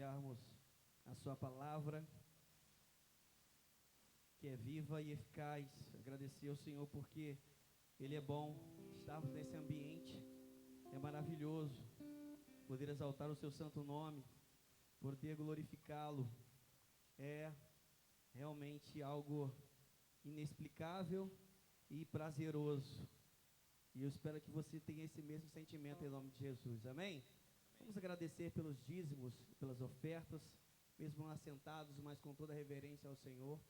compartilharmos a sua palavra, que é viva e eficaz. Agradecer ao Senhor porque Ele é bom. Estarmos nesse ambiente é maravilhoso. Poder exaltar o seu santo nome, poder glorificá-lo, é realmente algo inexplicável e prazeroso. E eu espero que você tenha esse mesmo sentimento em nome de Jesus, amém? Vamos agradecer pelos dízimos, pelas ofertas, mesmo assentados, mas com toda a reverência ao Senhor,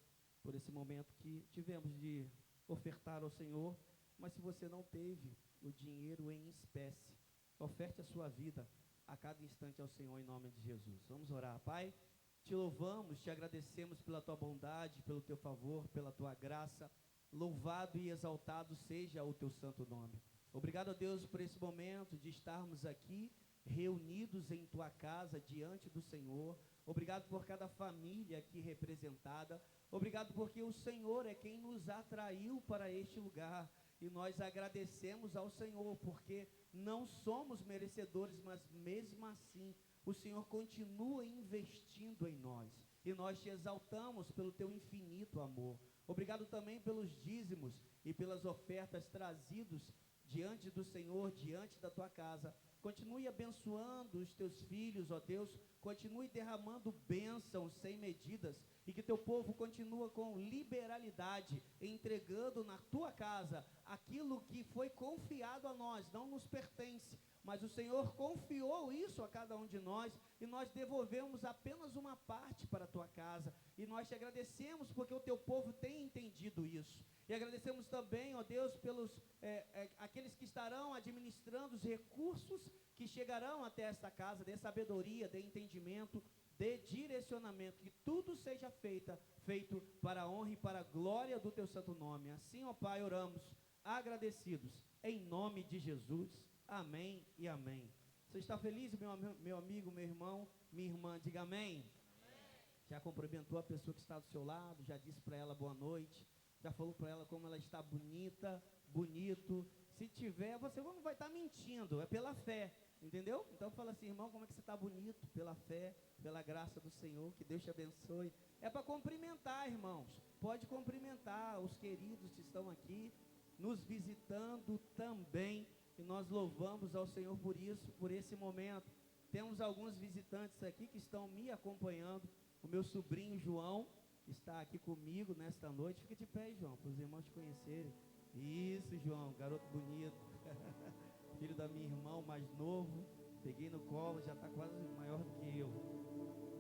por esse momento que tivemos de ofertar ao Senhor. Mas se você não teve o dinheiro em espécie, oferte a sua vida a cada instante ao Senhor em nome de Jesus. Vamos orar. Pai, te louvamos, te agradecemos pela tua bondade, pelo teu favor, pela tua graça. Louvado e exaltado seja o teu santo nome. Obrigado a Deus por esse momento de estarmos aqui reunidos em tua casa diante do Senhor. Obrigado por cada família aqui representada. Obrigado porque o Senhor é quem nos atraiu para este lugar. E nós agradecemos ao Senhor porque não somos merecedores, mas mesmo assim o Senhor continua investindo em nós. E nós te exaltamos pelo teu infinito amor. Obrigado também pelos dízimos e pelas ofertas trazidos diante do Senhor, diante da tua casa. Continue abençoando os teus filhos, ó Deus. Continue derramando bênçãos sem medidas. E que teu povo continue com liberalidade, entregando na tua casa aquilo que foi confiado a nós. Não nos pertence, mas o Senhor confiou isso a cada um de nós, e nós devolvemos apenas uma parte para a tua casa, e nós te agradecemos porque o teu povo tem entendido isso, e agradecemos também, ó Deus, pelos aqueles que estarão administrando os recursos que chegarão até esta casa, de sabedoria, de entendimento, de direcionamento, que tudo seja feito para a honra e para a glória do teu santo nome. Assim, ó Pai, oramos, agradecidos, em nome de Jesus. Amém e amém. Você está feliz, meu amigo, meu irmão, minha irmã? Diga amém. Amém. Já cumprimentou a pessoa que está do seu lado, já disse para ela boa noite, já falou para ela como ela está bonita, bonito. Se tiver, você não vai estar mentindo, é pela fé, entendeu? Então fala assim, irmão, como é que você está bonito? Pela fé, pela graça do Senhor, que Deus te abençoe. É para cumprimentar, irmãos, pode cumprimentar os queridos que estão aqui, nos visitando também. E nós louvamos ao Senhor por isso, por esse momento. Temos alguns visitantes aqui que estão me acompanhando. O meu sobrinho João está aqui comigo nesta noite. Fica de pé, João, para os irmãos te conhecerem. Isso, João, garoto bonito. Filho da minha irmã, o mais novo. Peguei no colo, já está quase maior do que eu.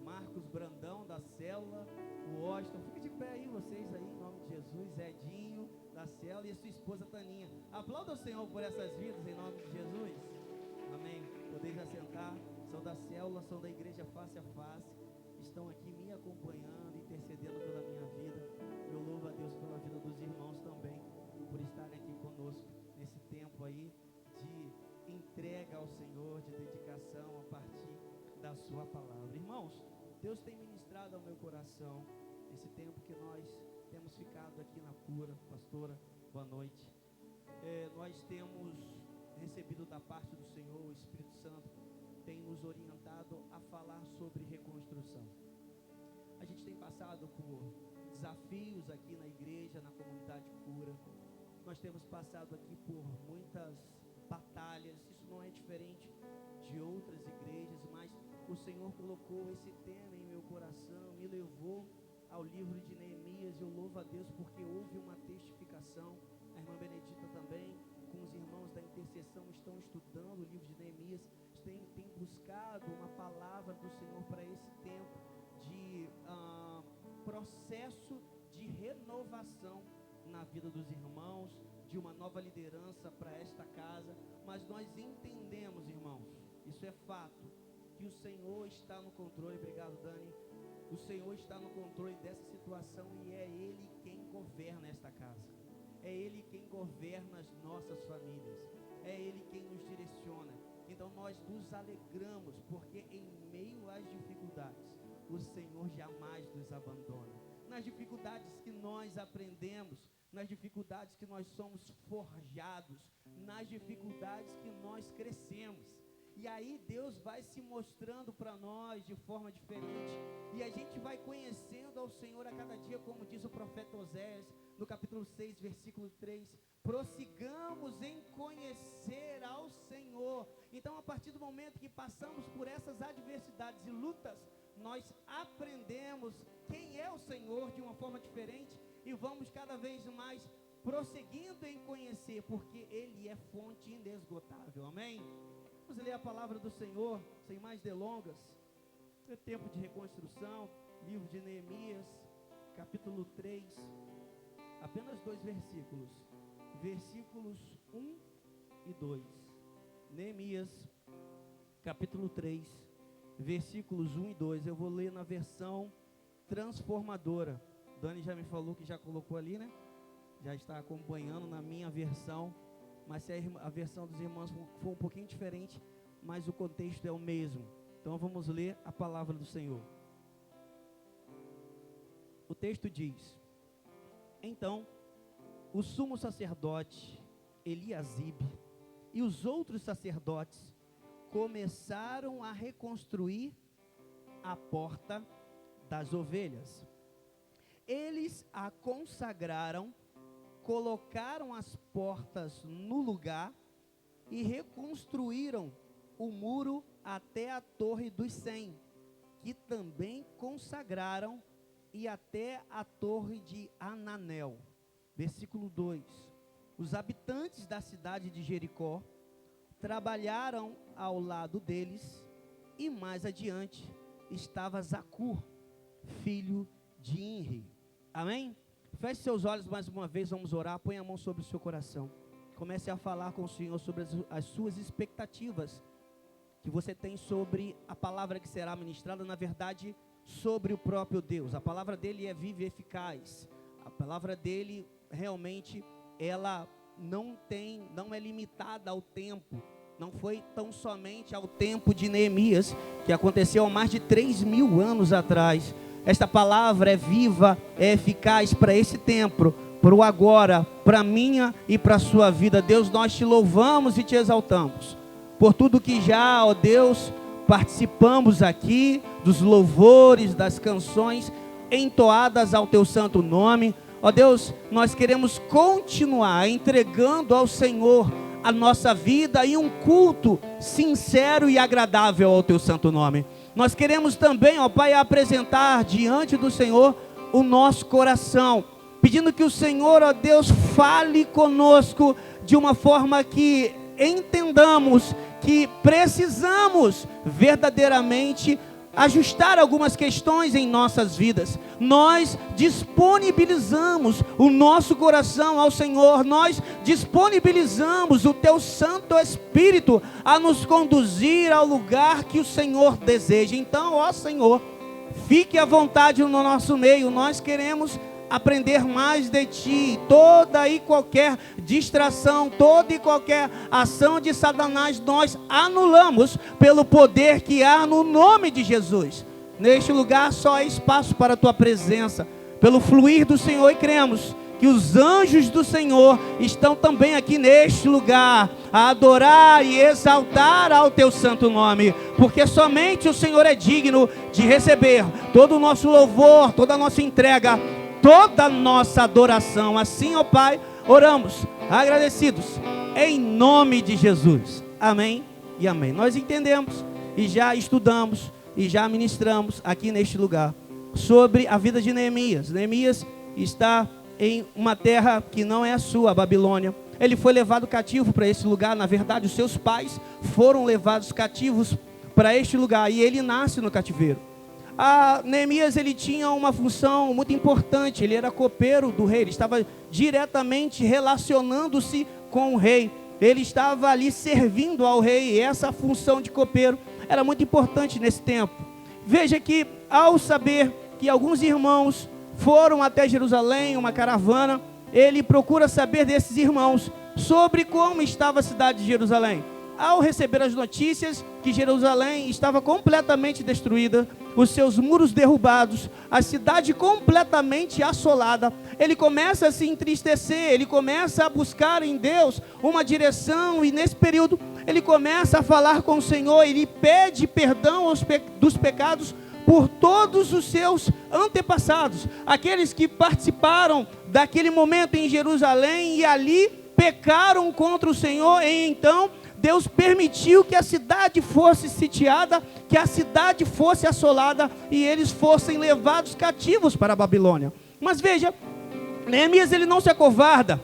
Marcos Brandão, da célula. O Washington, fica de pé aí, vocês aí, em nome de Jesus. Edinho, da célula, e a sua esposa Taninha. Aplauda o Senhor por essas vidas, em nome de Jesus. Amém. Podeis assentar. São da célula, são da igreja face a face. Estão aqui me acompanhando, intercedendo pela minha vida. Eu louvo a Deus pela vida dos irmãos também, por estarem aqui conosco nesse tempo aí de entrega ao Senhor, de dedicação a partir da sua palavra. Irmãos, Deus tem ministrado ao meu coração esse tempo que nós temos ficado aqui na cura. Pastora, boa noite. Nós temos recebido da parte do Senhor, o Espírito Santo tem nos orientado a falar sobre reconstrução. A gente tem passado por desafios aqui na igreja, na comunidade cura. Nós temos passado aqui por muitas batalhas. Isso não é diferente de outras igrejas, mas o Senhor colocou esse tema em meu coração, me levou ao livro de Neemias. Eu louvo a Deus porque houve uma testificação. A irmã Benedita também, com os irmãos da intercessão, estão estudando o livro de Neemias, tem buscado uma palavra do Senhor para esse tempo de processo de renovação na vida dos irmãos, de uma nova liderança para esta casa. Mas nós entendemos, irmãos, isso é fato, que o Senhor está no controle. Obrigado, Dani. O Senhor está no controle dessa situação e é Ele quem governa esta casa. É Ele quem governa as nossas famílias. É Ele quem nos direciona. Então nós nos alegramos porque em meio às dificuldades, o Senhor jamais nos abandona. Nas dificuldades que nós aprendemos, nas dificuldades que nós somos forjados, nas dificuldades que nós crescemos. E aí Deus vai se mostrando para nós de forma diferente. E a gente vai conhecendo ao Senhor a cada dia, como diz o profeta Oséias, no capítulo 6, versículo 3. Prossigamos em conhecer ao Senhor. Então, a partir do momento que passamos por essas adversidades e lutas, nós aprendemos quem é o Senhor de uma forma diferente e vamos cada vez mais prosseguindo em conhecer, porque Ele é fonte inesgotável. Amém? Vamos ler a palavra do Senhor, sem mais delongas. É tempo de reconstrução. Livro de Neemias, capítulo 3, apenas 2 versículos. Versículos 1 e 2. Neemias, capítulo 3, versículos 1 e 2. Eu vou ler na versão transformadora. Dani já me falou que já colocou ali, né? Já está acompanhando na minha versão. Mas se a versão dos irmãos for um pouquinho diferente, mas o contexto é o mesmo. Então vamos ler a palavra do Senhor. O texto diz: Então o sumo sacerdote Eliasibe e os outros sacerdotes começaram a reconstruir a porta das ovelhas. Eles a consagraram, colocaram as portas no lugar e reconstruíram o muro até a Torre dos 100, que também consagraram, e até a Torre de Ananel. Versículo 2. Os habitantes da cidade de Jericó trabalharam ao lado deles, e mais adiante estava Zacur, filho de Inri. Amém? Feche seus olhos mais uma vez, vamos orar. Põe a mão sobre o seu coração. Comece a falar com o Senhor sobre as suas expectativas que você tem sobre a palavra que será ministrada, na verdade, sobre o próprio Deus. A palavra dele é viva e eficaz. A palavra dele realmente, ela não é limitada ao tempo. Não foi tão somente ao tempo de Neemias, que aconteceu há mais de 3.000 anos atrás. Esta palavra é viva, é eficaz para esse tempo, para o agora, para a minha e para a sua vida. Deus, nós te louvamos e te exaltamos por tudo que já, ó Deus, participamos aqui dos louvores, das canções entoadas ao teu santo nome. Ó Deus, nós queremos continuar entregando ao Senhor a nossa vida e um culto sincero e agradável ao teu santo nome. Nós queremos também, ó Pai, apresentar diante do Senhor o nosso coração, pedindo que o Senhor, ó Deus, fale conosco de uma forma que entendamos que precisamos verdadeiramente ajustar algumas questões em nossas vidas. Nós disponibilizamos o nosso coração ao Senhor, nós disponibilizamos o teu Santo Espírito a nos conduzir ao lugar que o Senhor deseja. Então, ó Senhor, fique à vontade no nosso meio. Nós queremos aprender mais de ti. Toda e qualquer distração, toda e qualquer ação de Satanás, nós anulamos pelo poder que há no nome de Jesus. Neste lugar só há espaço para a tua presença, pelo fluir do Senhor, e cremos que os anjos do Senhor estão também aqui neste lugar, a adorar e exaltar ao teu santo nome, porque somente o Senhor é digno de receber todo o nosso louvor, toda a nossa entrega, toda a nossa adoração. Assim, ó Pai, oramos agradecidos em nome de Jesus. Amém e amém. Nós entendemos e já estudamos e já ministramos aqui neste lugar sobre a vida de Neemias. Neemias está em uma terra que não é a sua, a Babilônia. Ele foi levado cativo para esse lugar. Na verdade, os seus pais foram levados cativos para este lugar e ele nasce no cativeiro. Neemias, ele tinha uma função muito importante. Ele era copeiro do rei, ele estava diretamente relacionando-se com o rei, ele estava ali servindo ao rei, e essa função de copeiro era muito importante nesse tempo. Veja que, ao saber que alguns irmãos foram até Jerusalém, uma caravana, ele procura saber desses irmãos sobre como estava a cidade de Jerusalém. Ao receber as notícias que Jerusalém estava completamente destruída, os seus muros derrubados, a cidade completamente assolada, ele começa a se entristecer, ele começa a buscar em Deus uma direção, e nesse período ele começa a falar com o Senhor, ele pede perdão dos pecados por todos os seus antepassados, aqueles que participaram daquele momento em Jerusalém e ali pecaram contra o Senhor, e então Deus permitiu que a cidade fosse sitiada, que a cidade fosse assolada e eles fossem levados cativos para a Babilônia. Mas veja, Neemias ele não se acovarda.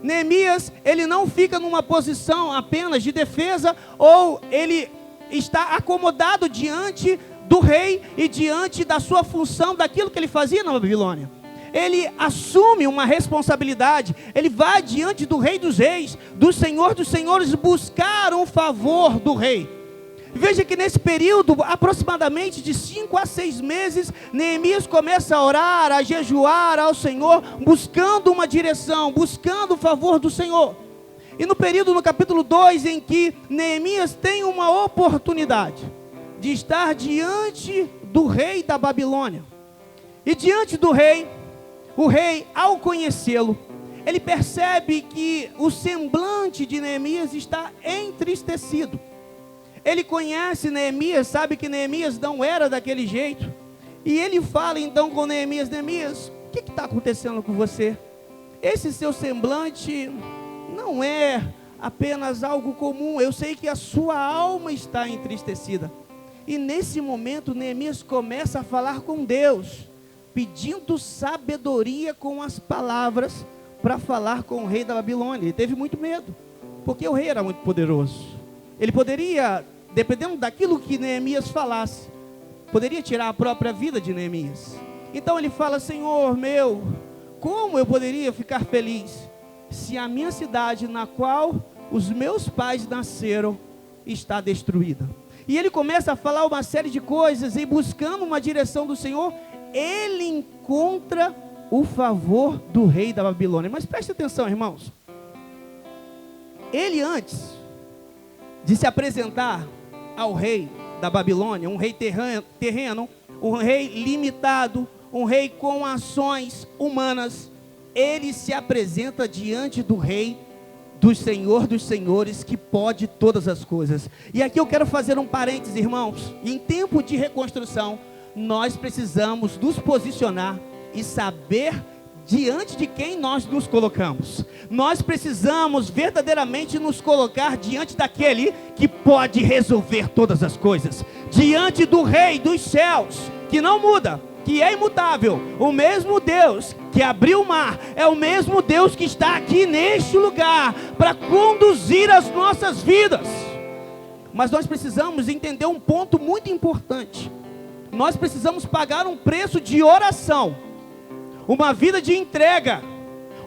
Neemias ele não fica numa posição apenas de defesa, ou ele está acomodado diante do rei e diante da sua função, daquilo que ele fazia na Babilônia. Ele assume uma responsabilidade, ele vai diante do Rei dos Reis, do Senhor dos Senhores, buscar um favor do rei. Veja que nesse período, aproximadamente de 5 a 6 meses, Neemias começa a orar, a jejuar ao Senhor, buscando uma direção, buscando o favor do Senhor. E no período, no capítulo 2, em que Neemias tem uma oportunidade de estar diante do rei da Babilônia. E diante do rei, o rei, ao conhecê-lo, ele percebe que o semblante de Neemias está entristecido. Ele conhece Neemias, sabe que Neemias não era daquele jeito. E ele fala então com Neemias: Neemias, o que está acontecendo com você? Esse seu semblante não é apenas algo comum. Eu sei que a sua alma está entristecida. E nesse momento Neemias começa a falar com Deus, pedindo sabedoria com as palavras para falar com o rei da Babilônia. Ele teve muito medo, porque o rei era muito poderoso. Ele poderia, dependendo daquilo que Neemias falasse, poderia tirar a própria vida de Neemias. Então ele fala: Senhor meu, como eu poderia ficar feliz se a minha cidade, na qual os meus pais nasceram, está destruída? E ele começa a falar uma série de coisas, e buscando uma direção do Senhor, ele encontra o favor do rei da Babilônia. Mas preste atenção, irmãos. Ele, antes de se apresentar ao rei da Babilônia, um rei terreno, um rei limitado, um rei com ações humanas, ele se apresenta diante do rei, do Senhor dos Senhores, que pode todas as coisas. E aqui eu quero fazer um parênteses, irmãos. Em tempo de reconstrução, nós precisamos nos posicionar e saber diante de quem nós nos colocamos. Nós precisamos verdadeiramente nos colocar diante daquele que pode resolver todas as coisas, diante do Rei dos céus, que não muda, que é imutável. O mesmo Deus que abriu o mar é o mesmo Deus que está aqui neste lugar para conduzir as nossas vidas. Mas nós precisamos entender um ponto muito importante. Nós precisamos pagar um preço de oração, uma vida de entrega,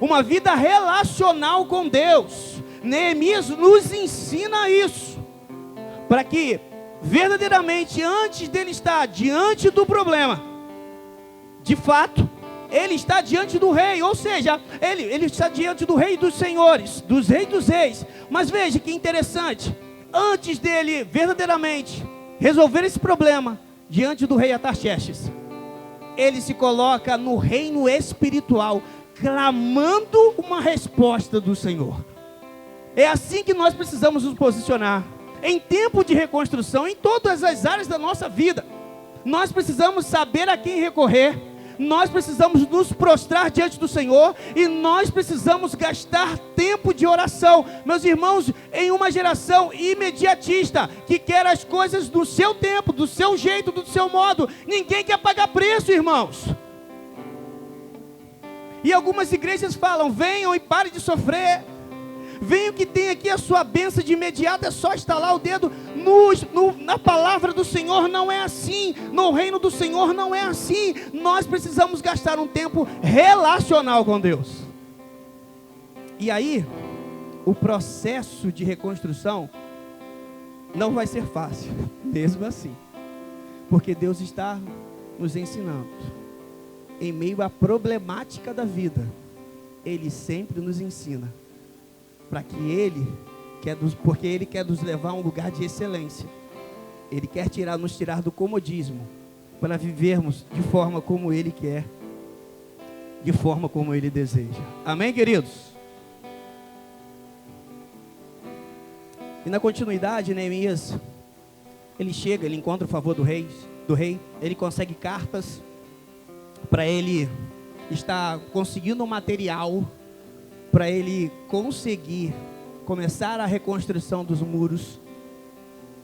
uma vida relacional com Deus. Neemias nos ensina isso, para que verdadeiramente, antes dele estar diante do problema, de fato, ele está diante do rei, ou seja, ele está diante do rei dos senhores, dos reis dos reis. Mas veja que interessante, antes dele verdadeiramente resolver esse problema diante do rei Artaxerxes, ele se coloca no reino espiritual, clamando uma resposta do Senhor. É assim que nós precisamos nos posicionar, em tempo de reconstrução, em todas as áreas da nossa vida. Nós precisamos saber a quem recorrer, nós precisamos nos prostrar diante do Senhor, e nós precisamos gastar tempo de oração. Meus irmãos, em uma geração imediatista, que quer as coisas do seu tempo, do seu jeito, do seu modo, ninguém quer pagar preço, irmãos. E algumas igrejas falam: venham e pare de sofrer, venham que tem aqui a sua bênção de imediato, é só estalar o dedo. Na palavra do Senhor não é assim, no reino do Senhor não é assim. Nós precisamos gastar um tempo relacional com Deus. E aí, o processo de reconstrução não vai ser fácil, mesmo assim, porque Deus está nos ensinando, em meio à problemática da vida, Ele sempre nos ensina, para que porque Ele quer nos levar a um lugar de excelência. Ele quer nos tirar do comodismo, para vivermos de forma como Ele quer, de forma como Ele deseja. Amém, queridos? E na continuidade, Neemias, ele chega, ele encontra o favor do rei, ele consegue cartas para ele estar conseguindo um material para ele conseguir começar a reconstrução dos muros.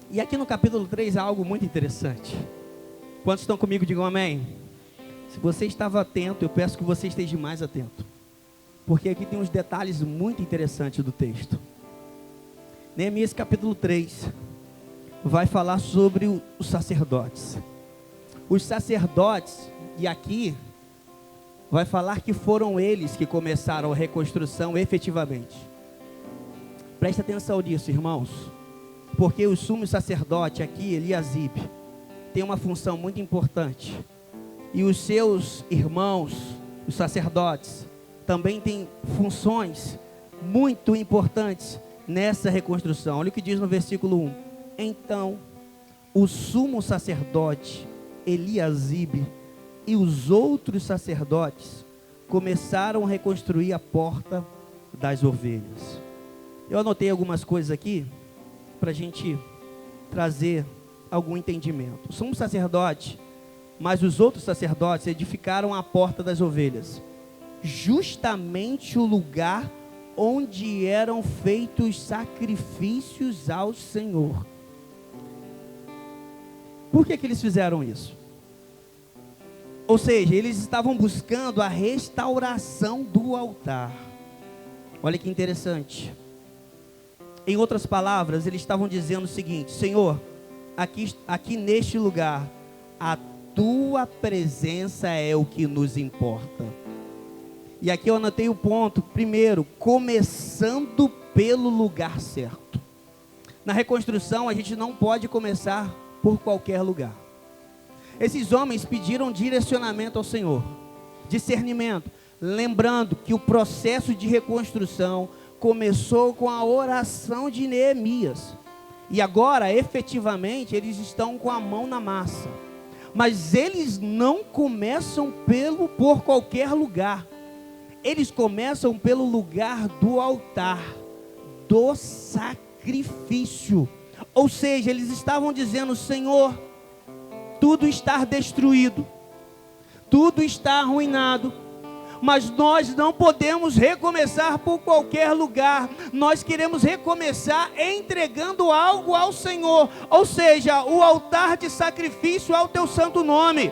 E aqui no capítulo 3 há algo muito interessante. Quantos estão comigo, digam amém. Se você estava atento, eu peço que você esteja mais atento, porque aqui tem uns detalhes muito interessantes do texto. Neemias capítulo 3 vai falar sobre os sacerdotes. Os sacerdotes, e aqui vai falar que foram eles que começaram a reconstrução efetivamente. Preste atenção nisso, irmãos, porque o sumo sacerdote aqui, Eliasibe, tem uma função muito importante. E os seus irmãos, os sacerdotes, também têm funções muito importantes nessa reconstrução. Olha o que diz no versículo 1. Então, o sumo sacerdote Eliasibe e os outros sacerdotes começaram a reconstruir a porta das ovelhas. Eu anotei algumas coisas aqui para a gente trazer algum entendimento. O sumo sacerdote, mas os outros sacerdotes edificaram a porta das ovelhas, justamente o lugar onde eram feitos sacrifícios ao Senhor. Por que eles fizeram isso? Ou seja, eles estavam buscando a restauração do altar. Olha que interessante. Em outras palavras, eles estavam dizendo o seguinte: Senhor, aqui neste lugar, a tua presença é o que nos importa. E aqui eu anotei o ponto, primeiro, começando pelo lugar certo. Na reconstrução, a gente não pode começar por qualquer lugar. Esses homens pediram direcionamento ao Senhor, discernimento, lembrando que o processo de reconstrução começou com a oração de Neemias. E agora, efetivamente, eles estão com a mão na massa. Mas eles não começam por qualquer lugar. Eles começam pelo lugar do altar, do sacrifício. Ou seja, eles estavam dizendo: Senhor, tudo está destruído, tudo está arruinado, mas nós não podemos recomeçar por qualquer lugar. Nós queremos recomeçar entregando algo ao Senhor, ou seja, o altar de sacrifício ao teu santo nome.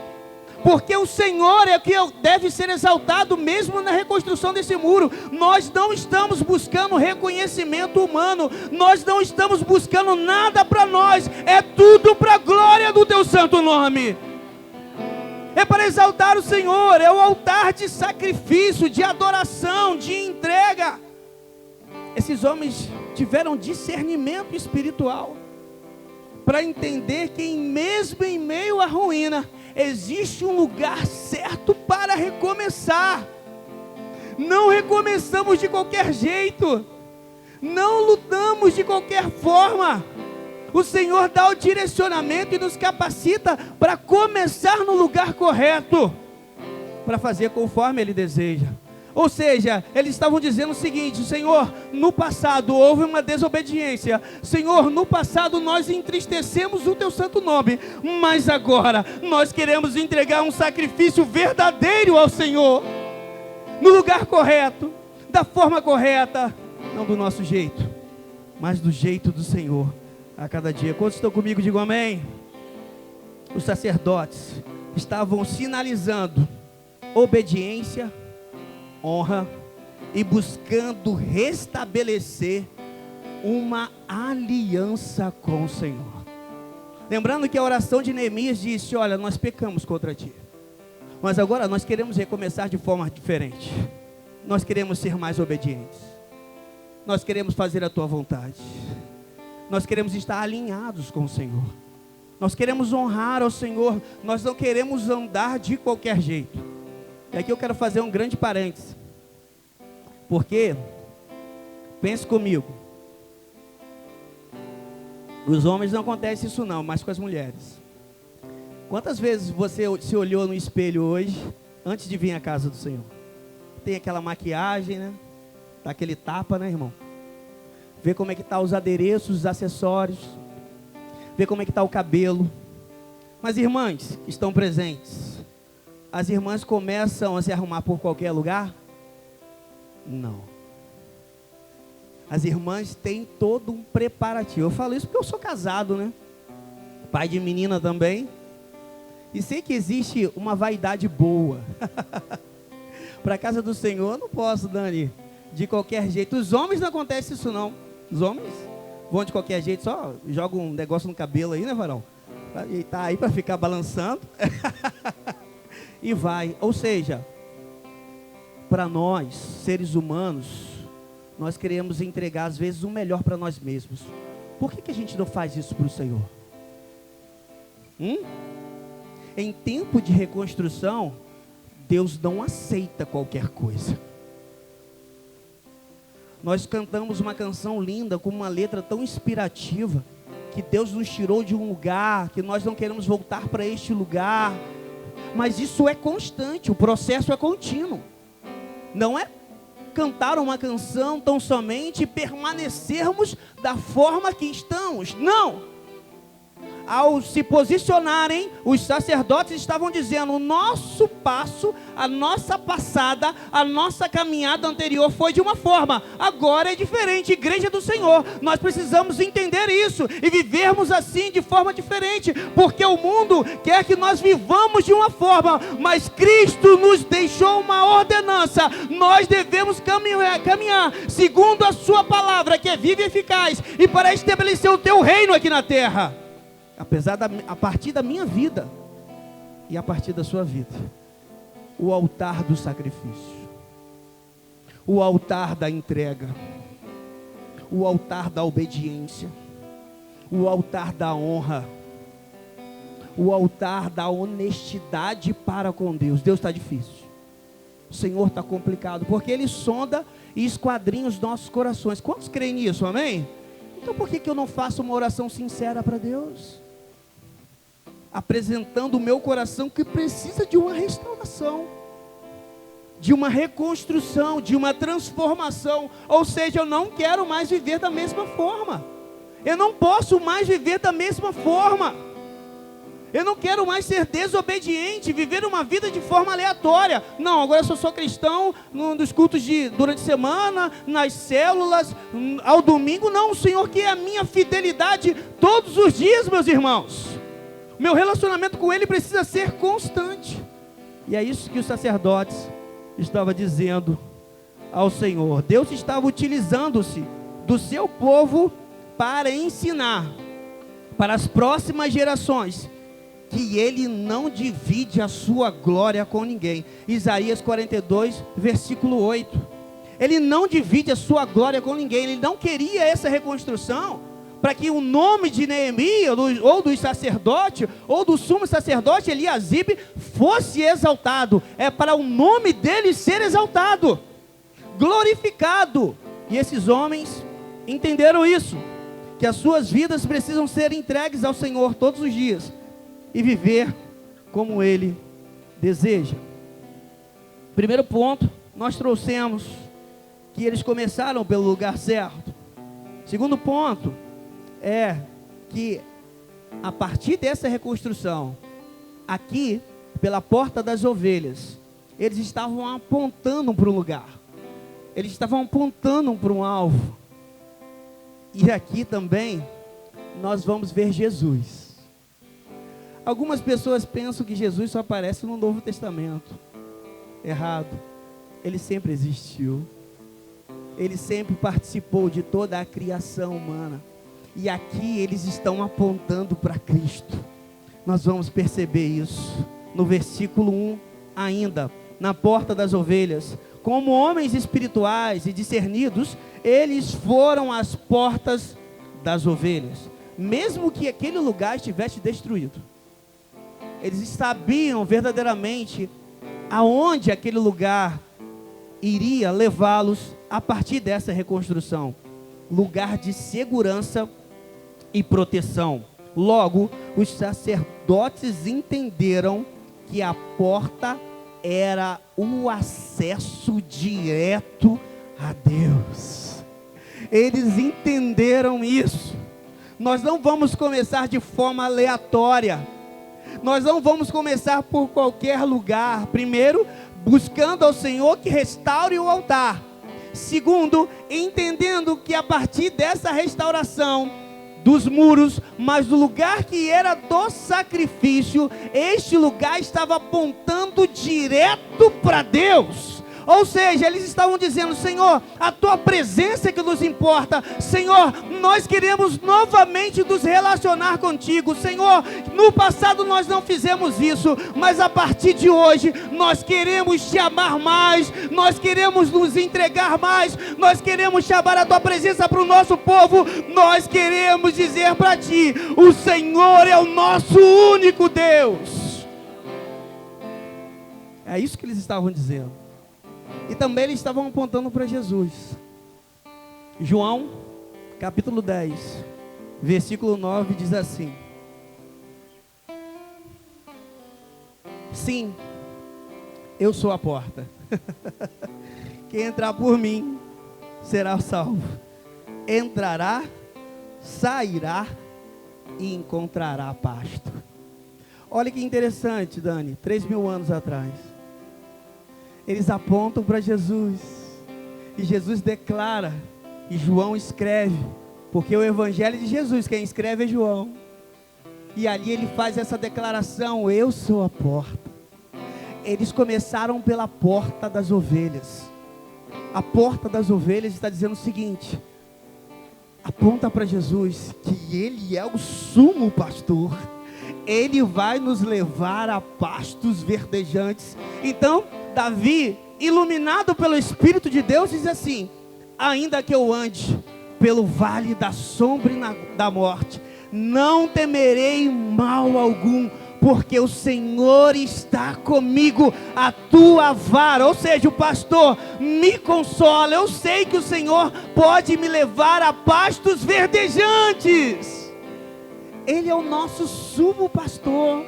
Porque o Senhor é que deve ser exaltado mesmo na reconstrução desse muro. Nós não estamos buscando reconhecimento humano. Nós não estamos buscando nada para nós. É tudo para a glória do teu santo nome. É para exaltar o Senhor. É o altar de sacrifício, de adoração, de entrega. Esses homens tiveram discernimento espiritual para entender que mesmo em meio à ruína, existe um lugar certo para recomeçar. Não recomeçamos de qualquer jeito, não lutamos de qualquer forma. O Senhor dá o direcionamento e nos capacita para começar no lugar correto, para fazer conforme Ele deseja. Ou seja, eles estavam dizendo o seguinte: Senhor, no passado houve uma desobediência. Senhor, no passado nós entristecemos o teu santo nome, mas agora nós queremos entregar um sacrifício verdadeiro ao Senhor, no lugar correto, da forma correta, não do nosso jeito, mas do jeito do Senhor, a cada dia. Quantos estão comigo, digam amém. Os sacerdotes estavam sinalizando obediência, honra e buscando restabelecer uma aliança com o Senhor. Lembrando que a oração de Neemias disse: olha, nós pecamos contra ti, mas agora nós queremos recomeçar de forma diferente. Nós queremos ser mais obedientes, nós queremos fazer a tua vontade, nós queremos estar alinhados com o Senhor, nós queremos honrar ao Senhor, nós não queremos andar de qualquer jeito. E aqui eu quero fazer um grande parêntese, porque, pense comigo, os homens não acontece isso não, mas com as mulheres. Quantas vezes você se olhou no espelho hoje, antes de vir à casa do Senhor? Tem aquela maquiagem, né? Dá aquele tapa, né, irmão? ver como é que estão os adereços, os acessórios, ver como é que está o cabelo. Mas irmãs que estão presentes, as irmãs começam a se arrumar por qualquer lugar? Não. As irmãs têm todo um preparativo. Eu falo isso porque eu sou casado, né? Pai de menina também. E sei que existe uma vaidade boa. Para a casa do Senhor, não posso, Dani, de qualquer jeito. Os homens não acontece isso não. Os homens vão de qualquer jeito, só jogam um negócio no cabelo aí, né, varão? E tá aí para ficar balançando. E vai. Ou seja, para nós, seres humanos, nós queremos entregar às vezes o melhor para nós mesmos. Por que a gente não faz isso para o Senhor? Em tempo de reconstrução, Deus não aceita qualquer coisa. Nós cantamos uma canção linda, com uma letra tão inspirativa, que Deus nos tirou de um lugar, que nós não queremos voltar para este lugar. Mas isso é constante, o processo é contínuo. Não é cantar uma canção tão somente e permanecermos da forma que estamos. Não! Ao se posicionarem, os sacerdotes estavam dizendo: o nosso passo, a nossa passada, a nossa caminhada anterior foi de uma forma, agora é diferente. Igreja do Senhor, nós precisamos entender isso e vivermos assim de forma diferente, porque o mundo quer que nós vivamos de uma forma, mas Cristo nos deixou uma ordenança. Nós devemos caminhar segundo a sua palavra, que é viva e eficaz, e para estabelecer o teu reino aqui na terra. A partir da minha vida e a partir da sua vida, o altar do sacrifício, o altar da entrega, o altar da obediência, o altar da honra, o altar da honestidade para com Deus. Deus está difícil, o Senhor está complicado, porque Ele sonda e esquadrinha os nossos corações. Quantos creem nisso, amém? Então por que eu não faço uma oração sincera para Deus? Apresentando o meu coração, que precisa de uma restauração, de uma reconstrução, de uma transformação. Ou seja, eu não quero mais viver da mesma forma. Eu não posso mais viver da mesma forma. Eu não quero mais ser desobediente, viver uma vida de forma aleatória. Não, agora eu sou cristão nos cultos durante a semana, nas células, ao domingo. Não, o Senhor quer a minha fidelidade todos os dias, meus irmãos. Meu relacionamento com Ele precisa ser constante. E é isso que os sacerdotes estavam dizendo ao Senhor. Deus estava utilizando-se do seu povo para ensinar para as próximas gerações que Ele não divide a sua glória com ninguém. Isaías 42, versículo 8. Ele não divide a sua glória com ninguém. Ele não queria essa reconstrução para que o nome de Neemias, ou dos sacerdotes, ou do sumo sacerdote Eliasibe, fosse exaltado. É para o nome dele ser exaltado, glorificado. E esses homens entenderam isso, que as suas vidas precisam ser entregues ao Senhor todos os dias, e viver como Ele deseja. Primeiro ponto, nós trouxemos que eles começaram pelo lugar certo. Segundo ponto, é que a partir dessa reconstrução, aqui, pela porta das ovelhas, eles estavam apontando para um lugar, eles estavam apontando para um alvo. E aqui também, nós vamos ver Jesus. Algumas pessoas pensam que Jesus só aparece no Novo Testamento. Errado. Ele sempre existiu. Ele sempre participou de toda a criação humana. E aqui eles estão apontando para Cristo. Nós vamos perceber isso no versículo 1 ainda. Na porta das ovelhas, como homens espirituais e discernidos, eles foram às portas das ovelhas, mesmo que aquele lugar estivesse destruído. Eles sabiam verdadeiramente aonde aquele lugar iria levá-los a partir dessa reconstrução. Lugar de segurança e proteção. Logo, os sacerdotes entenderam que a porta era o acesso direto a Deus. Eles entenderam isso. Nós não vamos começar de forma aleatória. Nós não vamos começar por qualquer lugar. Primeiro, buscando ao Senhor que restaure o altar. Segundo, entendendo que a partir dessa restauração dos muros, mas do lugar que era do sacrifício, este lugar estava apontando direto para Deus. Ou seja, eles estavam dizendo: Senhor, a tua presença é que nos importa. Senhor, nós queremos novamente nos relacionar contigo. Senhor, no passado nós não fizemos isso, mas a partir de hoje nós queremos te amar mais, nós queremos nos entregar mais, nós queremos chamar a tua presença para o nosso povo. Nós queremos dizer para ti: o Senhor é o nosso único Deus. É isso que eles estavam dizendo. E também eles estavam apontando para Jesus. João, capítulo 10, versículo 9, diz assim: sim, eu sou a porta. Quem entrar por mim será salvo. Entrará, sairá e encontrará pasto. Olha que interessante, Dani, 3.000 anos atrás. Eles apontam para Jesus, e Jesus declara, e João escreve, porque o evangelho de Jesus, quem escreve é João, e ali ele faz essa declaração: eu sou a porta. Eles começaram pela porta das ovelhas. A porta das ovelhas está dizendo o seguinte: aponta para Jesus, que Ele é o sumo pastor, Ele vai nos levar a pastos verdejantes. Então Davi, iluminado pelo Espírito de Deus, diz assim: ainda que eu ande pelo vale da sombra e da morte, não temerei mal algum, porque o Senhor está comigo. A tua vara, ou seja, o pastor, me consola. Eu sei que o Senhor pode me levar a pastos verdejantes. Ele é o nosso sumo pastor.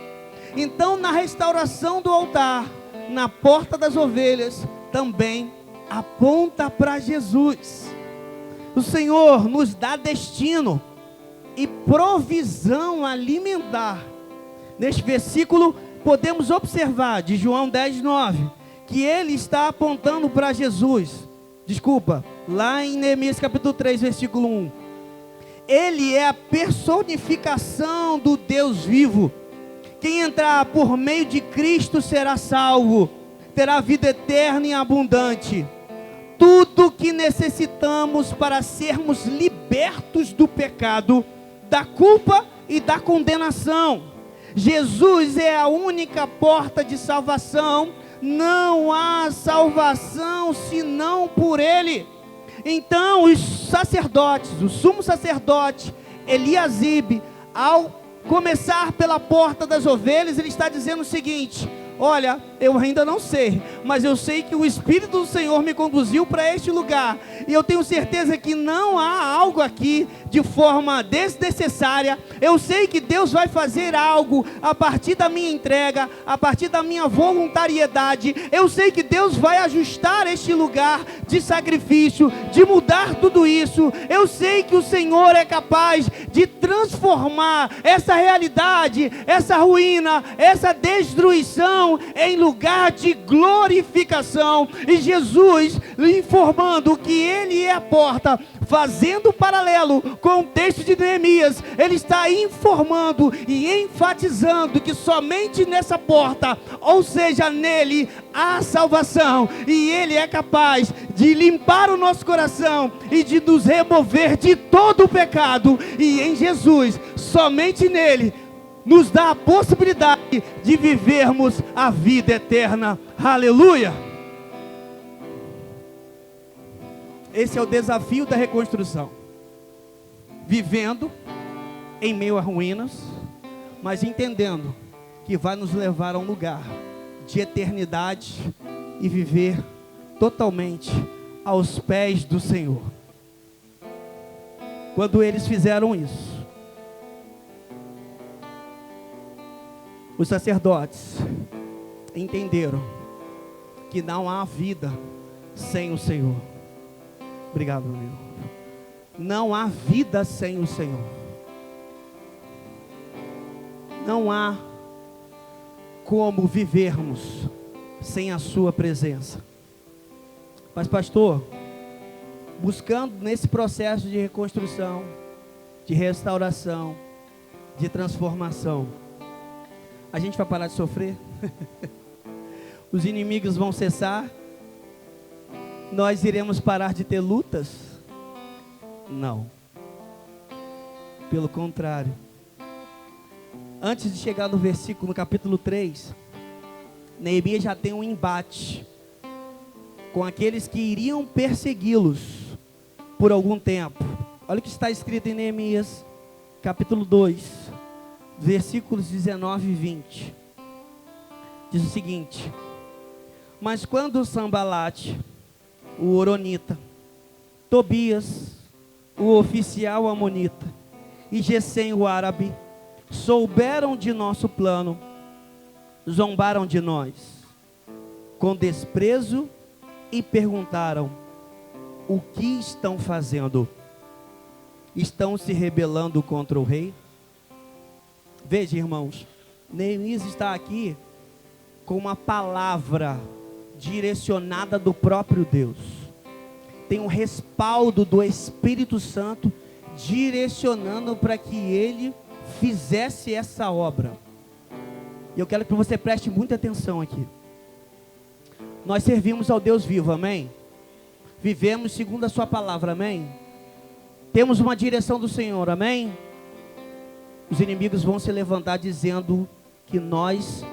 Então, na restauração do altar, na porta das ovelhas, também aponta para Jesus. O Senhor nos dá destino e provisão alimentar. Neste versículo podemos observar, de João 10, 9, que ele está apontando para Jesus. Desculpa, lá em Neemias capítulo 3, versículo 1. Ele é a personificação do Deus vivo. Quem entrar por meio de Cristo será salvo, terá vida eterna e abundante. Tudo que necessitamos para sermos libertos do pecado, da culpa e da condenação. Jesus é a única porta de salvação. Não há salvação senão por Ele. Então os sacerdotes, o sumo sacerdote Eliasibe, ao começar pela porta das ovelhas, ele está dizendo o seguinte: olha, eu ainda não sei, mas eu sei que o Espírito do Senhor me conduziu para este lugar, e eu tenho certeza que não há algo aqui de forma desnecessária. Eu sei que Deus vai fazer algo a partir da minha entrega, a partir da minha voluntariedade. Eu sei que Deus vai ajustar este lugar de sacrifício, de mudar tudo isso. Eu sei que o Senhor é capaz de transformar essa realidade, essa ruína, essa destruição em lugar de glorificação. E Jesus, informando que Ele é a porta, fazendo paralelo com o texto de Neemias, ele está informando e enfatizando que somente nessa porta, ou seja, nele, há salvação, e Ele é capaz de limpar o nosso coração e de nos remover de todo o pecado. E em Jesus, somente nele, nos dá a possibilidade de vivermos a vida eterna. Aleluia! Esse é o desafio da reconstrução. Vivendo em meio a ruínas, mas entendendo que vai nos levar a um lugar de eternidade e viver totalmente aos pés do Senhor. Quando eles fizeram isso, os sacerdotes entenderam que não há vida sem o Senhor. Obrigado, meu. Não há vida sem o Senhor. Não há como vivermos sem a sua presença. Mas pastor, buscando nesse processo de reconstrução, de restauração, de transformação, a gente vai parar de sofrer? Os inimigos vão cessar? Nós iremos parar de ter lutas? Não. Pelo contrário. Antes de chegar no versículo, no capítulo 3, Neemias já tem um embate com aqueles que iriam persegui-los por algum tempo. Olha o que está escrito em Neemias, capítulo 2, versículos 19 e 20. Diz o seguinte: mas quando Sambalate, o horonita, Tobias, o oficial amonita, e Gesem, o árabe, souberam de nosso plano, zombaram de nós com desprezo e perguntaram: o que estão fazendo? Estão se rebelando contra o rei? Veja, irmãos, Neemias está aqui com uma palavra direcionada do próprio Deus. Tem um respaldo do Espírito Santo direcionando para que ele fizesse essa obra. E eu quero que você preste muita atenção aqui. Nós servimos ao Deus vivo, amém? Vivemos segundo a sua palavra, amém? Temos uma direção do Senhor, amém? Os inimigos vão se levantar dizendo que nós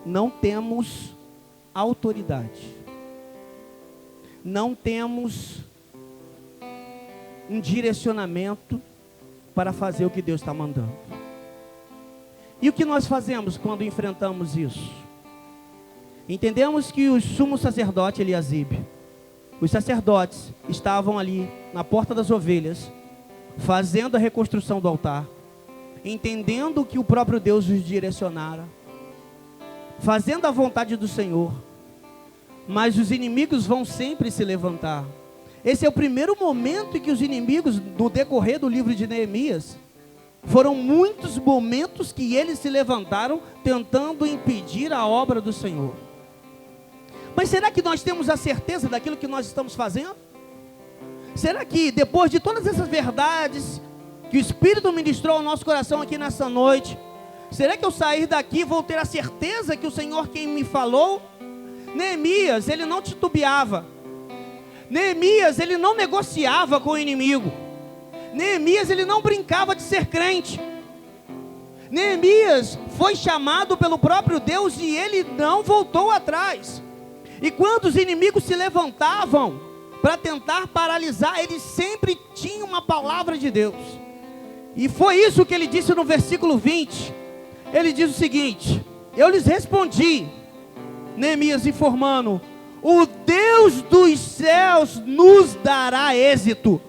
não temos autoridade, não temos um direcionamento para fazer o que Deus está mandando. E o que nós fazemos quando enfrentamos isso? Entendemos que o sumo sacerdote Eliasibe, os sacerdotes estavam ali na porta das ovelhas, fazendo a reconstrução do altar, entendendo que o próprio Deus os direcionara, fazendo a vontade do Senhor. Mas os inimigos vão sempre se levantar. Esse é o primeiro momento em que os inimigos, no decorrer do livro de Neemias, foram muitos momentos que eles se levantaram tentando impedir a obra do Senhor. Mas será que nós temos a certeza daquilo que nós estamos fazendo? Será que depois de todas essas verdades que o Espírito ministrou ao nosso coração aqui nessa noite, será que eu sair daqui vou ter a certeza que o Senhor quem me falou? Neemias, ele não titubeava. Neemias, ele não negociava com o inimigo. Neemias, ele não brincava de ser crente. Neemias foi chamado pelo próprio Deus e ele não voltou atrás. E quando os inimigos se levantavam para tentar paralisar, ele sempre tinha uma palavra de Deus. E foi isso que ele disse no versículo 20. Ele diz o seguinte: eu lhes respondi, Neemias informando: o Deus dos céus nos dará êxito.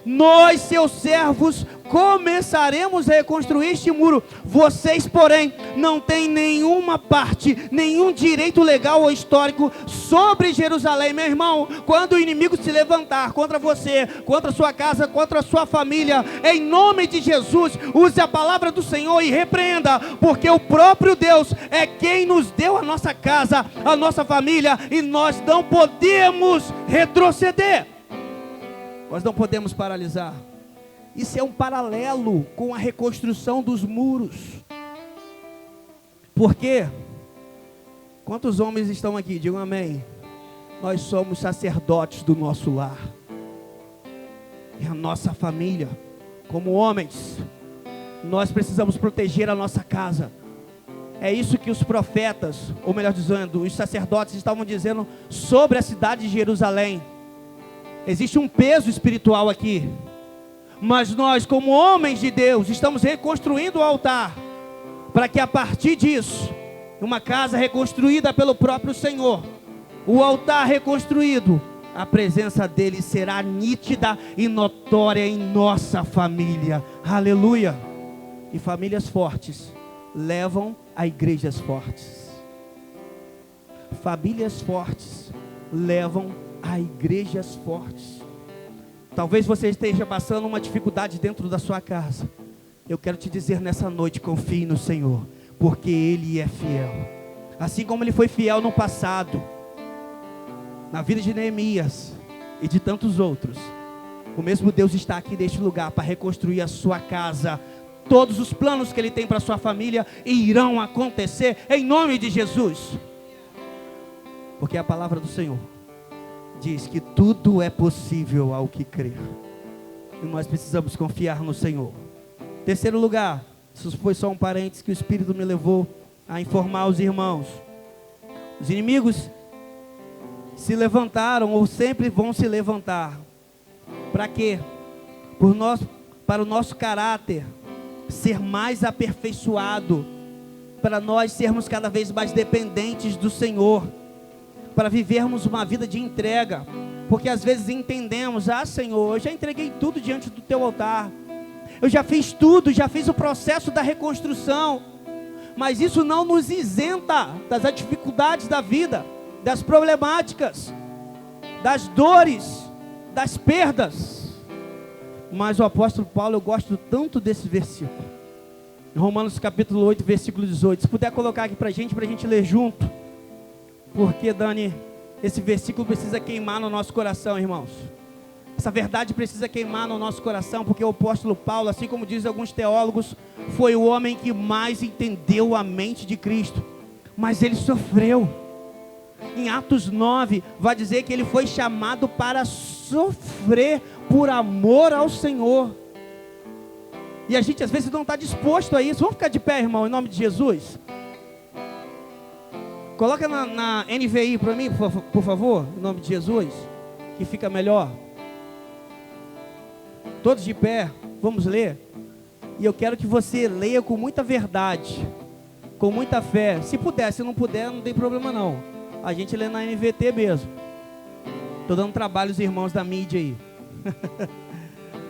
Nós, seus servos, começaremos a reconstruir este muro. Vocês, porém, não têm nenhuma parte, nenhum direito legal ou histórico sobre Jerusalém. Meu irmão, quando o inimigo se levantar contra você, contra a sua casa, contra a sua família, em nome de Jesus, use a palavra do Senhor e repreenda, porque o próprio Deus é quem nos deu a nossa casa, a nossa família, e nós não podemos retroceder. Nós não podemos paralisar. Isso é um paralelo com a reconstrução dos muros. Por quê? Quantos homens estão aqui? Digam amém. Nós somos sacerdotes do nosso lar. E a nossa família, como homens, nós precisamos proteger a nossa casa. É isso que os profetas, ou melhor dizendo, os sacerdotes estavam dizendo sobre a cidade de Jerusalém. Existe um peso espiritual aqui, mas nós, como homens de Deus, estamos reconstruindo o altar, para que a partir disso, uma casa reconstruída pelo próprio Senhor, o altar reconstruído, a presença dele será nítida e notória em nossa família. Aleluia! E famílias fortes levam a igrejas fortes. Famílias fortes levam a igrejas fortes. Talvez você esteja passando uma dificuldade dentro da sua casa. Eu quero te dizer nessa noite, confie no Senhor, porque Ele é fiel. Assim como Ele foi fiel no passado, na vida de Neemias e de tantos outros, o mesmo Deus está aqui neste lugar para reconstruir a sua casa. Todos os planos que Ele tem para a sua família irão acontecer em nome de Jesus. Porque a palavra do Senhor diz que tudo é possível ao que crer. E nós precisamos confiar no Senhor. Terceiro lugar, isso foi só um parênteses que o Espírito me levou a informar os irmãos. Os inimigos se levantaram ou sempre vão se levantar. Para quê? Para o nosso caráter ser mais aperfeiçoado, para nós sermos cada vez mais dependentes do Senhor, para vivermos uma vida de entrega, porque às vezes entendemos, Senhor, eu já entreguei tudo diante do teu altar, eu já fiz tudo, já fiz o processo da reconstrução, mas isso não nos isenta das dificuldades da vida, das problemáticas, das dores, das perdas. Mas o apóstolo Paulo, eu gosto tanto desse versículo, Romanos capítulo 8, versículo 18, se puder colocar aqui para a gente ler junto, porque Dani, esse versículo precisa queimar no nosso coração, irmãos, essa verdade precisa queimar no nosso coração, porque o apóstolo Paulo, assim como dizem alguns teólogos, foi o homem que mais entendeu a mente de Cristo, mas ele sofreu. Em Atos 9, vai dizer que ele foi chamado para sofrer por amor ao Senhor. E a gente às vezes não está disposto a isso. Vamos ficar de pé, irmão, em nome de Jesus. Coloca na NVI para mim, por favor, em nome de Jesus, que fica melhor. Todos de pé, vamos ler. E eu quero que você leia com muita verdade, com muita fé. Se puder, se não puder, não tem problema não. A gente lê na NVT mesmo. Estou dando trabalho aos irmãos da mídia aí.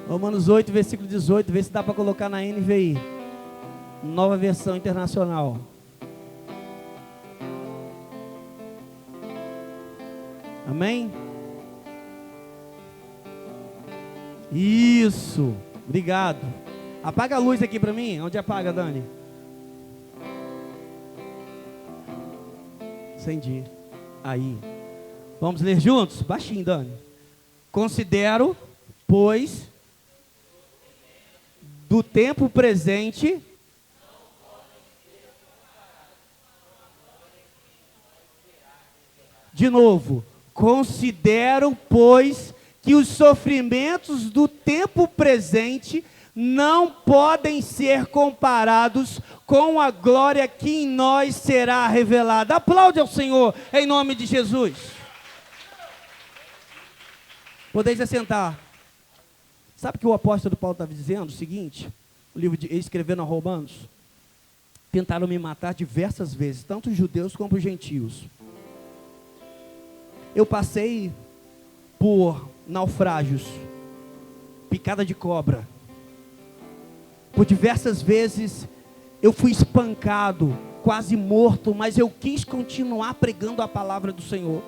Romanos 8, versículo 18. Vê se dá para colocar na NVI. Nova versão internacional. Amém? Isso. Obrigado. Apaga a luz aqui para mim. Onde apaga, Dani? Acendi. Aí. Vamos ler juntos? Baixinho, Dani. Considero, pois, do tempo presente, de novo, considero, pois, que os sofrimentos do tempo presente não podem ser comparados com a glória que em nós será revelada. Aplaude ao Senhor, em nome de Jesus. Podeis assentar. Sabe o que o apóstolo Paulo estava dizendo? O seguinte, o livro de escrevendo a Romanos, tentaram me matar diversas vezes, tanto os judeus como os gentios. Eu passei por naufrágios, picada de cobra. Por diversas vezes eu fui espancado, quase morto, mas eu quis continuar pregando a palavra do Senhor.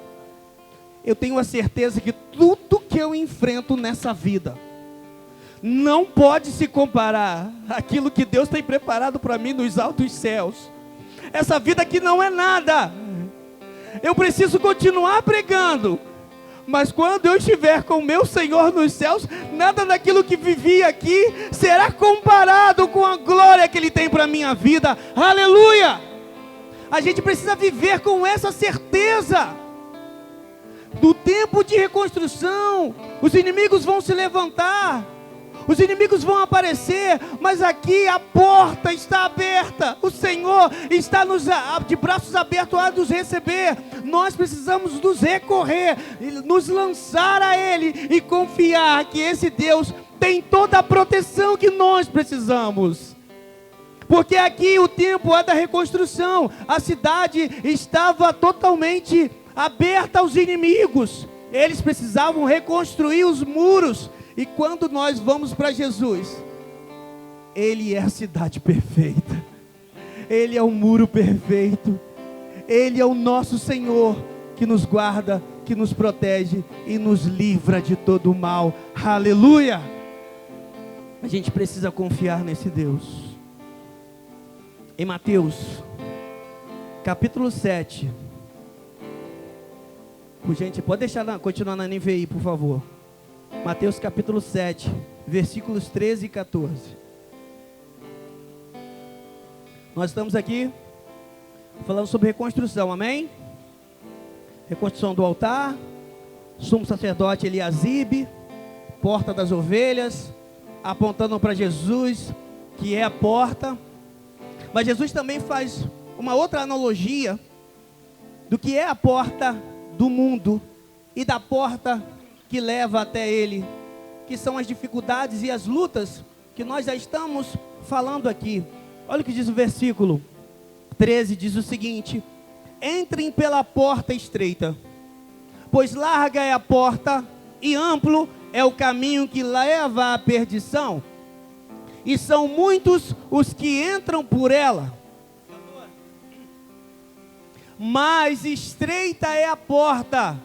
Eu tenho a certeza que tudo que eu enfrento nessa vida não pode se comparar àquilo que Deus tem preparado para mim nos altos céus. Essa vida aqui não é nada. Eu preciso continuar pregando, mas quando eu estiver com o meu Senhor nos céus, nada daquilo que vivi aqui será comparado com a glória que Ele tem para a minha vida. Aleluia! A gente precisa viver com essa certeza. Do tempo de reconstrução, os inimigos vão se levantar, os inimigos vão aparecer, mas aqui a porta está aberta, o Senhor está de braços abertos a nos receber. Nós precisamos nos recorrer, nos lançar a Ele e confiar que esse Deus tem toda a proteção que nós precisamos. Porque aqui o tempo é da reconstrução, a cidade estava totalmente aberta aos inimigos, eles precisavam reconstruir os muros. E quando nós vamos para Jesus, Ele é a cidade perfeita, Ele é o muro perfeito, Ele é o nosso Senhor, que nos guarda, que nos protege e nos livra de todo o mal. Aleluia! A gente precisa confiar nesse Deus. Em Mateus, capítulo 7. Gente, pode continuar na NVI, por favor. Mateus capítulo 7, versículos 13 e 14. Nós estamos aqui falando sobre reconstrução, amém? Reconstrução do altar, sumo sacerdote Eliasibe, porta das ovelhas, apontando para Jesus, que é a porta. Mas Jesus também faz uma outra analogia do que é a porta do mundo e da porta que leva até ele, que são as dificuldades e as lutas que nós já estamos falando aqui. Olha o que diz o versículo 13, diz o seguinte: entrem pela porta estreita, pois larga é a porta e amplo é o caminho que leva à perdição, e são muitos os que entram por ela. Mas estreita é a porta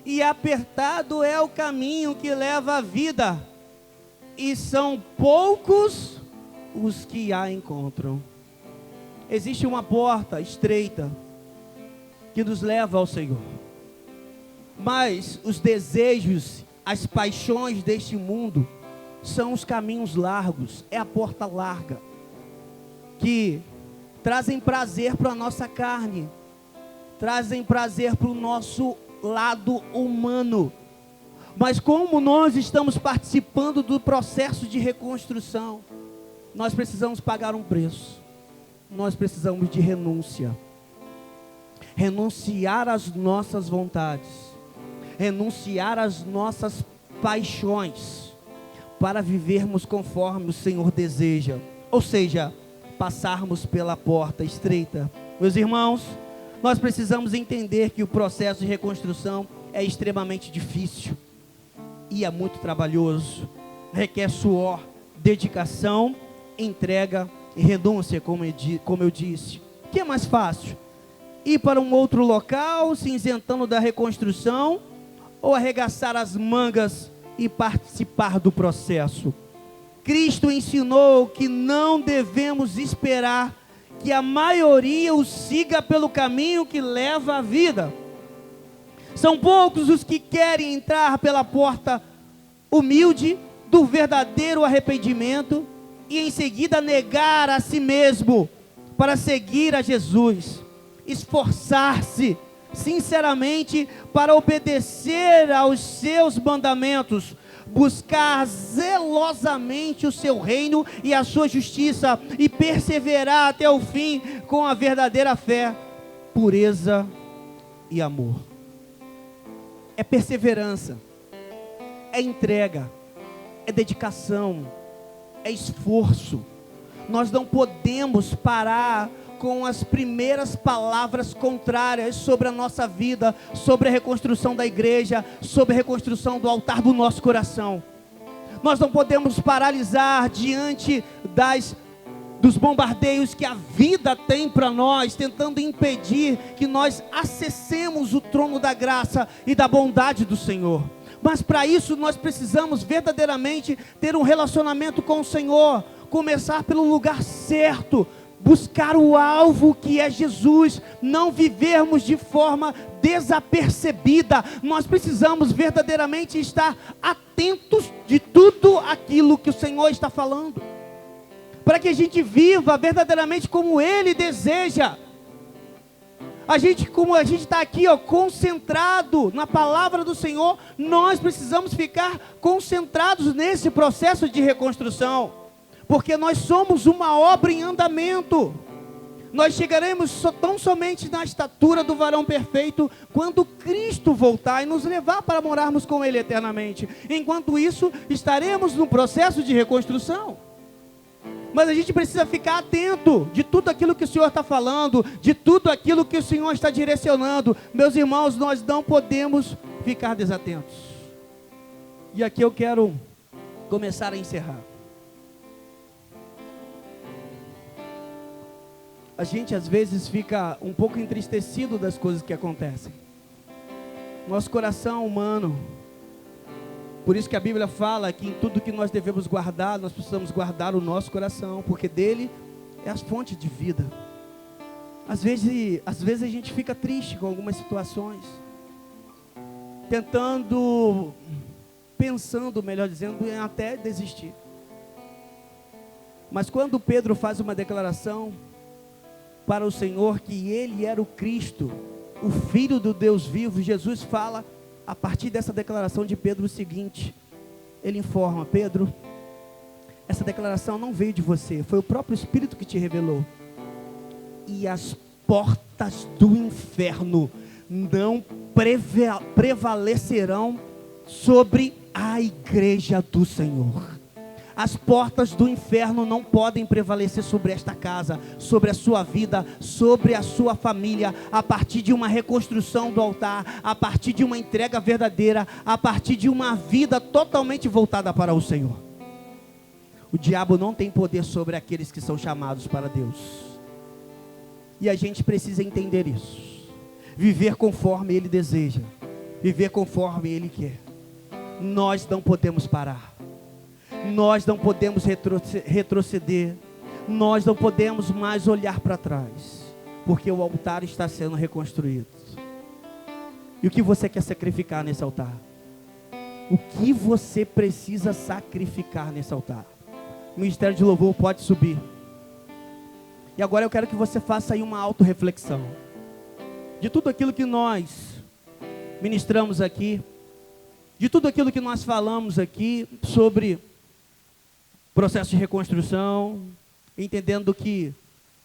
e apertado é o caminho que leva à vida, e são poucos os que a encontram. Existe uma porta estreita que nos leva ao Senhor, mas os desejos, as paixões deste mundo são os caminhos largos, é a porta larga, que trazem prazer para a nossa carne, trazem prazer para o nosso lado humano. Mas como nós estamos participando do processo de reconstrução, nós precisamos pagar um preço. Nós precisamos de renúncia. Renunciar às nossas vontades, renunciar às nossas paixões, para vivermos conforme o Senhor deseja. Ou seja, passarmos pela porta estreita. Meus irmãos, nós precisamos entender que o processo de reconstrução é extremamente difícil e é muito trabalhoso. Requer suor, dedicação, entrega e renúncia, como eu disse. O que é mais fácil? Ir para um outro local, se isentando da reconstrução, ou arregaçar as mangas e participar do processo? Cristo ensinou que não devemos esperar que a maioria o siga pelo caminho que leva à vida. São poucos os que querem entrar pela porta humilde do verdadeiro arrependimento e em seguida negar a si mesmo para seguir a Jesus. Esforçar-se sinceramente para obedecer aos seus mandamentos, buscar zelosamente o seu reino e a sua justiça, e perseverar até o fim com a verdadeira fé, pureza e amor. É perseverança, é entrega, é dedicação, é esforço. Nós não podemos parar com as primeiras palavras contrárias sobre a nossa vida, sobre a reconstrução da igreja, sobre a reconstrução do altar do nosso coração. Nós não podemos paralisar diante dos bombardeios que a vida tem para nós, tentando impedir que nós acessemos o trono da graça e da bondade do Senhor. Mas para isso nós precisamos verdadeiramente ter um relacionamento com o Senhor, começar pelo lugar certo, buscar o alvo que é Jesus, não vivermos de forma desapercebida. Nós precisamos verdadeiramente estar atentos de tudo aquilo que o Senhor está falando, para que a gente viva verdadeiramente como Ele deseja. Como a gente está aqui, concentrado na palavra do Senhor, nós precisamos ficar concentrados nesse processo de reconstrução, porque nós somos uma obra em andamento. Nós chegaremos tão somente na estatura do varão perfeito quando Cristo voltar e nos levar para morarmos com Ele eternamente. Enquanto isso, estaremos no processo de reconstrução. Mas a gente precisa ficar atento de tudo aquilo que o Senhor está falando, de tudo aquilo que o Senhor está direcionando. Meus irmãos, nós não podemos ficar desatentos. E aqui eu quero começar a encerrar. A gente às vezes fica um pouco entristecido das coisas que acontecem. Nosso coração humano. Por isso que a Bíblia fala que em tudo que nós devemos guardar, nós precisamos guardar o nosso coração, porque dele é a fonte de vida. Às vezes a gente fica triste com algumas situações, pensando, melhor dizendo, em até desistir. Mas quando Pedro faz uma declaração para o Senhor que ele era o Cristo, o Filho do Deus vivo, Jesus fala a partir dessa declaração de Pedro o seguinte, ele informa: Pedro, essa declaração não veio de você, foi o próprio Espírito que te revelou. E as portas do inferno não prevalecerão sobre a igreja do Senhor. As portas do inferno não podem prevalecer sobre esta casa, sobre a sua vida, sobre a sua família, a partir de uma reconstrução do altar, a partir de uma entrega verdadeira, a partir de uma vida totalmente voltada para o Senhor. O diabo não tem poder sobre aqueles que são chamados para Deus. E a gente precisa entender isso. Viver conforme Ele deseja, viver conforme Ele quer. Nós não podemos parar. Nós não podemos retroceder. Nós não podemos mais olhar para trás, porque o altar está sendo reconstruído. E o que você quer sacrificar nesse altar? O que você precisa sacrificar nesse altar? O ministério de louvor pode subir. E agora eu quero que você faça aí uma autorreflexão de tudo aquilo que nós ministramos aqui, de tudo aquilo que nós falamos aqui sobre processo de reconstrução, entendendo que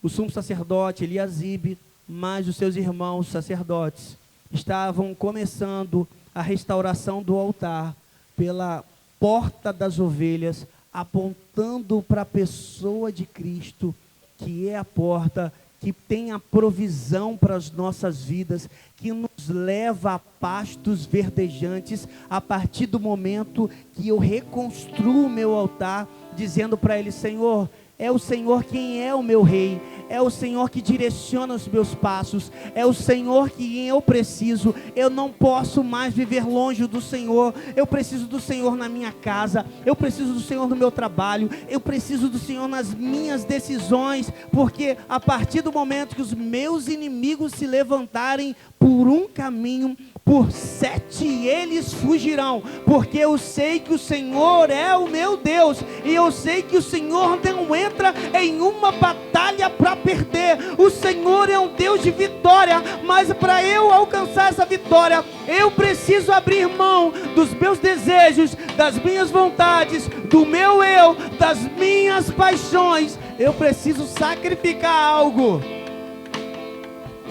o sumo sacerdote Eliasibe, mais os seus irmãos sacerdotes, estavam começando a restauração do altar pela porta das ovelhas, apontando para a pessoa de Cristo, que é a porta que tem a provisão para as nossas vidas, que nos leva a pastos verdejantes, a partir do momento que eu reconstruo o meu altar, dizendo para Ele: Senhor, é o Senhor quem é o meu rei, é o Senhor que direciona os meus passos, é o Senhor que eu preciso. Eu não posso mais viver longe do Senhor, eu preciso do Senhor na minha casa, eu preciso do Senhor no meu trabalho, eu preciso do Senhor nas minhas decisões, porque a partir do momento que os meus inimigos se levantarem por um caminho, por 7 eles fugirão, porque eu sei que o Senhor é o meu Deus, e eu sei que o Senhor não entra em uma batalha para perder. O Senhor é um Deus de vitória, mas para eu alcançar essa vitória, eu preciso abrir mão dos meus desejos, das minhas vontades, do meu eu, das minhas paixões. Eu preciso sacrificar algo.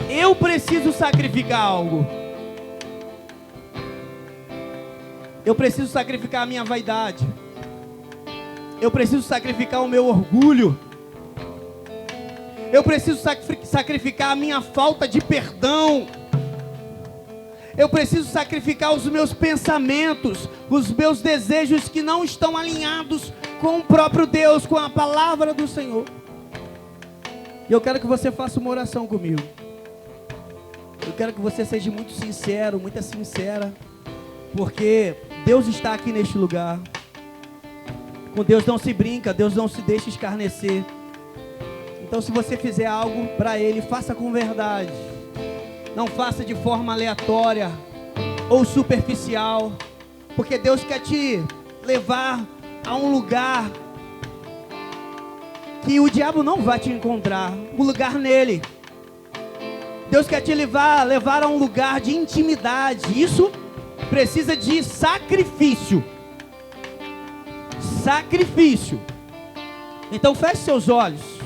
Eu preciso sacrificar algo. Eu preciso sacrificar a minha vaidade. Eu preciso sacrificar o meu orgulho. Eu preciso sacrificar a minha falta de perdão. Eu preciso sacrificar os meus pensamentos, os meus desejos que não estão alinhados com o próprio Deus, com a palavra do Senhor. E eu quero que você faça uma oração comigo. Eu quero que você seja muito sincero, muito sincera, porque Deus está aqui neste lugar. Com Deus não se brinca, Deus não se deixa escarnecer. Então, se você fizer algo para Ele, faça com verdade. Não faça de forma aleatória ou superficial, porque Deus quer te levar a um lugar que o diabo não vai te encontrar, um lugar nele. Deus quer te levar a um lugar de intimidade. Isso precisa de sacrifício. Sacrifício. Então feche seus olhos.